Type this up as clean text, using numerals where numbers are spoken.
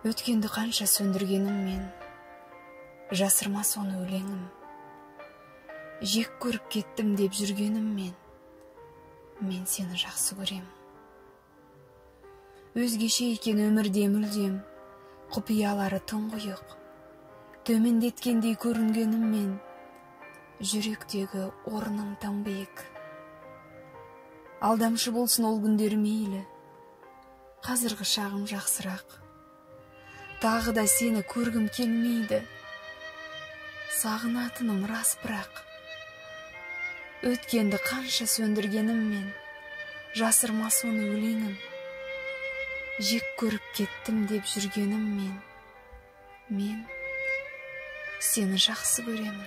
Өткенді қанша сөндіргенім мен, жасырма соны өлеңім. Жек көріп кеттім деп жүргенім мен сені жақсы көрем. Өзгеше екен өмірде мүлдем, құпиялары тұңғиық. Төмендеткендей көрінгенім мен, жүректегі орным тым биік. Алдамшы болсын ол күндер мейлі, қазіргі шағым жақсырақ. Тағы да сені көргім келмейді, сағынатыным рас бірақ. Өткенді қанша сөндіргенім мен, жасырма соны өлеңім. Жек көріп кеттім деп жүргенім мен сені жақсы көремін.